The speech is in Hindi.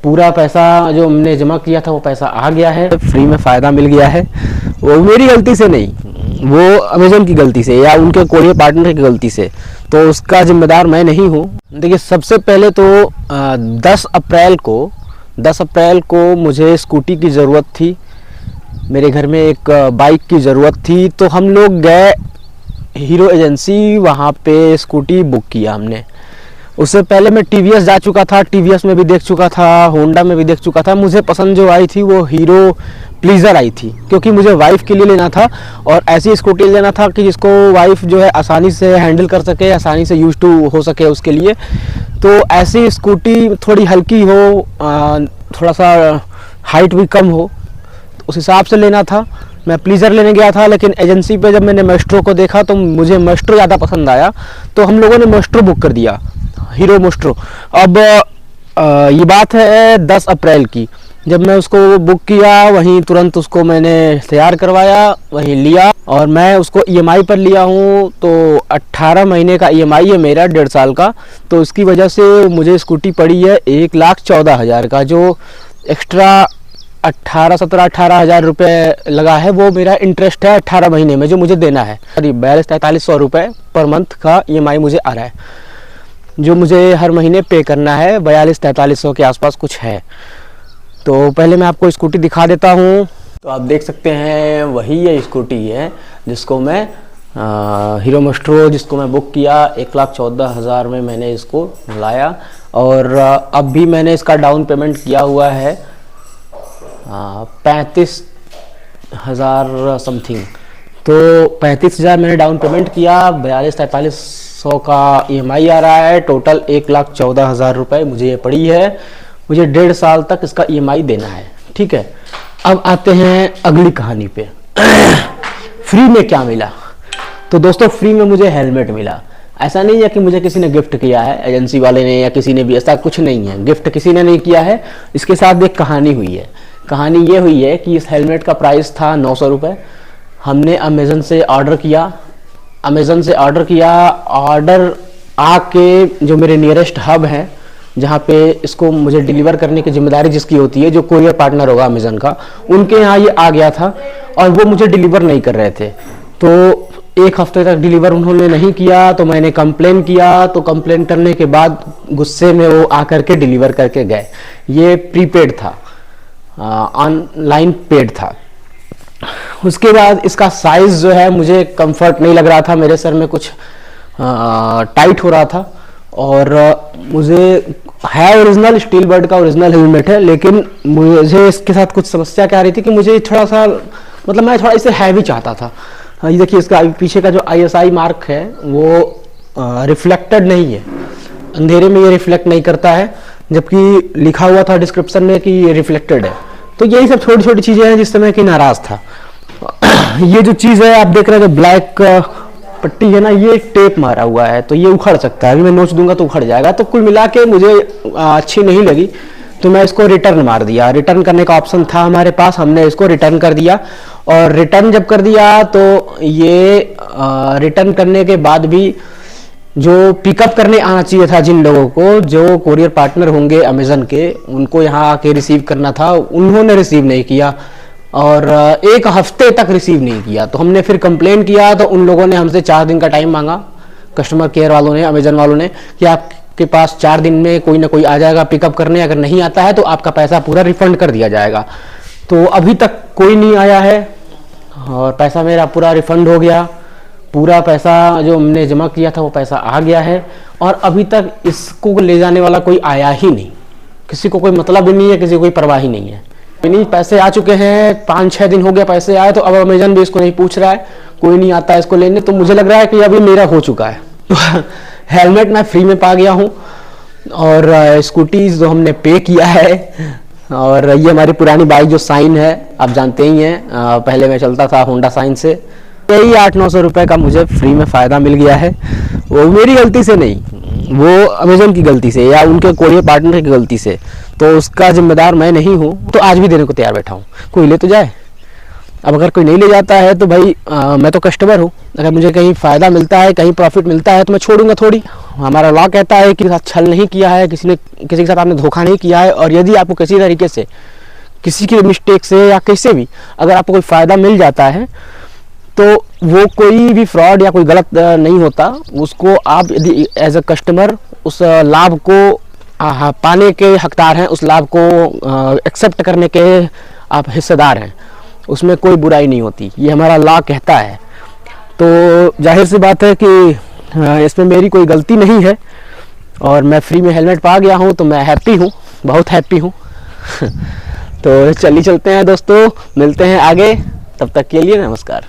पूरा पैसा जो हमने जमा किया था वो पैसा आ गया है, फ्री में फ़ायदा मिल गया है। वो मेरी गलती से नहीं, वो अमेज़न की गलती से या उनके कोरियर पार्टनर की गलती से, तो उसका जिम्मेदार मैं नहीं हूँ। देखिए, सबसे पहले तो 10 अप्रैल को मुझे स्कूटी की ज़रूरत थी। मेरे घर में एक बाइक की ज़रूरत थी, तो हम लोग गए हीरो एजेंसी, वहाँ पे स्कूटी बुक किया हमने। उससे पहले मैं टीवीएस जा चुका था, टीवीएस में भी देख चुका था, होंडा में भी देख चुका था। मुझे पसंद जो आई थी वो हीरो प्लीज़र आई थी, क्योंकि मुझे वाइफ के लिए लेना था और ऐसी स्कूटी लेना था कि जिसको वाइफ जो है आसानी से हैंडल कर सके, आसानी से यूज टू हो सके उसके लिए। तो ऐसी स्कूटी थोड़ी हल्की हो, थोड़ा सा हाइट भी कम हो, तो उस हिसाब से लेना था। मैं प्लीज़र लेने गया था, लेकिन एजेंसी पे जब मैंने मेस्ट्रो को देखा तो मुझे मेस्ट्रो ज़्यादा पसंद आया, तो हम लोगों ने मेस्ट्रो बुक कर दिया, हीरो मेस्ट्रो। अब ये बात है 10 अप्रैल की। जब मैं उसको बुक किया, वहीं तुरंत उसको मैंने तैयार करवाया, वहीं लिया, और मैं उसको ईएमआई पर लिया हूँ। तो 18 महीने का ईएमआई है मेरा, 1.5 साल का। तो इसकी वजह से मुझे स्कूटी पड़ी है 1,14,000 का। जो एक्स्ट्रा 18,000 रुपये लगा है, वो मेरा इंटरेस्ट है 18 महीने में जो मुझे देना है। 42-4300 रुपये पर मंथ का ईएमआई मुझे आ रहा है, जो मुझे हर महीने पे करना है। 42-4300 के आसपास कुछ है। तो पहले मैं आपको स्कूटी दिखा देता हूँ। तो आप देख सकते हैं, वही ये स्कूटी है जिसको मैं हीरो मेस्ट्रो, जिसको मैं बुक किया 1,14,000 में मैंने इसको लाया। और अब भी मैंने इसका डाउन पेमेंट किया हुआ है 35,000 समथिंग। तो 35,000 मैंने डाउन पेमेंट किया, 42-4300 का ईएमआई आ रहा है। टोटल 1,14,000 रुपये मुझे ये पड़ी है। मुझे 1.5 साल तक इसका ईएमआई देना है, ठीक है। अब आते हैं अगली कहानी पे। फ्री में क्या मिला? तो दोस्तों, फ्री में मुझे हेलमेट मिला। ऐसा नहीं है कि मुझे किसी ने गिफ्ट किया है, एजेंसी वाले ने या किसी ने भी, ऐसा कुछ नहीं है। गिफ्ट किसी ने नहीं किया है। इसके साथ एक कहानी हुई है। कहानी ये हुई है कि इस हेलमेट का प्राइस था 900 रुपये। हमने अमेज़न से ऑर्डर किया। ऑर्डर आके जो मेरे नियरेस्ट हब है, जहाँ पे इसको मुझे डिलीवर करने की जिम्मेदारी जिसकी होती है, जो कोरियर पार्टनर होगा अमेज़न का, उनके यहाँ ये आ गया था और वो मुझे डिलीवर नहीं कर रहे थे। तो 1 हफ्ते तक डिलीवर उन्होंने नहीं किया। तो मैंने कंप्लेन किया। तो कंप्लेन करने के बाद गुस्से में वो आकर के डिलीवर करके गए। ये प्रीपेड था, ऑनलाइन पेड था। उसके बाद इसका साइज़ जो है मुझे कंफर्ट नहीं लग रहा था, मेरे सर में कुछ टाइट हो रहा था। और मुझे है ओरिजिनल, स्टील बर्ड का ओरिजिनल हेलमेट है, लेकिन मुझे इसके साथ कुछ समस्या क्या आ रही थी कि मुझे थोड़ा सा, मतलब मैं थोड़ा इसे हैवी चाहता था। ये देखिए, इसका पीछे का जो ISI मार्क है वो रिफ्लेक्टेड नहीं है, अंधेरे में ये रिफ्लेक्ट नहीं करता है, जबकि लिखा हुआ था डिस्क्रिप्शन में कि ये रिफ्लेक्टेड है। तो यही सब छोटी छोटी चीज़ें हैं जिससे मैं कि नाराज़ था। ये जो चीज़ है आप देख रहे हैं, जो ब्लैक पट्टी है ना, ये टेप मारा हुआ है, तो ये उखड़ सकता है। अभी मैं नोच दूंगा तो उखड़ जाएगा। तो कुल मिला के मुझे अच्छी नहीं लगी, तो मैं इसको रिटर्न मार दिया। रिटर्न करने का ऑप्शन था हमारे पास, हमने इसको रिटर्न कर दिया। और रिटर्न जब कर दिया तो ये रिटर्न करने के बाद भी जो पिकअप करने आना चाहिए था, जिन लोगों को, जो कोरियर पार्टनर होंगे अमेज़न के, उनको यहाँ आके रिसीव करना था, उन्होंने रिसीव नहीं किया और 1 हफ्ते तक रिसीव नहीं किया। तो हमने फिर कंप्लेन किया, तो उन लोगों ने हमसे 4 दिन का टाइम मांगा, कस्टमर केयर वालों ने, अमेज़न वालों ने, कि आपके पास 4 दिन में कोई ना कोई आ जाएगा पिकअप करने, अगर नहीं आता है तो आपका पैसा पूरा रिफंड कर दिया जाएगा। तो अभी तक कोई नहीं आया है और पैसा मेरा पूरा रिफंड हो गया। पूरा पैसा जो हमने जमा किया था वो पैसा आ गया है, और अभी तक इसको ले जाने वाला कोई आया ही नहीं। किसी को कोई मतलब ही नहीं है, किसी को कोई परवाह ही नहीं है। नहीं, पैसे आ चुके हैं, 5-6 दिन हो गया पैसे आए, तो अब अमेज़न भी इसको नहीं पूछ रहा है, कोई नहीं आता है इसको लेने। तो मुझे लग रहा है कि अभी मेरा हो चुका है। तो हेलमेट मैं फ्री में पा गया हूँ, और स्कूटीज जो हमने पे किया है, और ये हमारी पुरानी बाइक जो साइन है, आप जानते ही हैं, पहले मैं चलता था होंडा साइन से। यही 800-900 रुपये का मुझे फ्री में फ़ायदा मिल गया है। वो मेरी गलती से नहीं, वो अमेज़न की गलती से या उनके कोरियर पार्टनर की गलती से। तो उसका जिम्मेदार मैं नहीं हूँ। तो आज भी देने को तैयार बैठा हूँ, कोई ले तो जाए। अब अगर कोई नहीं ले जाता है तो भाई मैं तो कस्टमर हूँ। अगर मुझे कहीं फ़ायदा मिलता है, कहीं प्रॉफिट मिलता है, तो मैं छोड़ूंगा थोड़ी। हमारा लॉ कहता है कि साथ छल नहीं किया है, किसी के साथ आपने धोखा नहीं किया है, और यदि आपको किसी तरीके से किसी की मिस्टेक से या कैसे भी अगर आपको कोई फ़ायदा मिल जाता है तो वो कोई भी फ्रॉड या कोई गलत नहीं होता। उसको आप यदि एज अ कस्टमर उस लाभ को पाने के हकदार हैं, उस लाभ को एक्सेप्ट करने के आप हिस्सेदार हैं, उसमें कोई बुराई नहीं होती, ये हमारा लॉ कहता है। तो जाहिर सी बात है कि इसमें मेरी कोई गलती नहीं है और मैं फ्री में हेलमेट पा गया हूँ, तो मैं हैप्पी हूँ, बहुत हैप्पी हूँ। तो चलिए चलते हैं दोस्तों, मिलते हैं आगे, तब तक के लिए नमस्कार।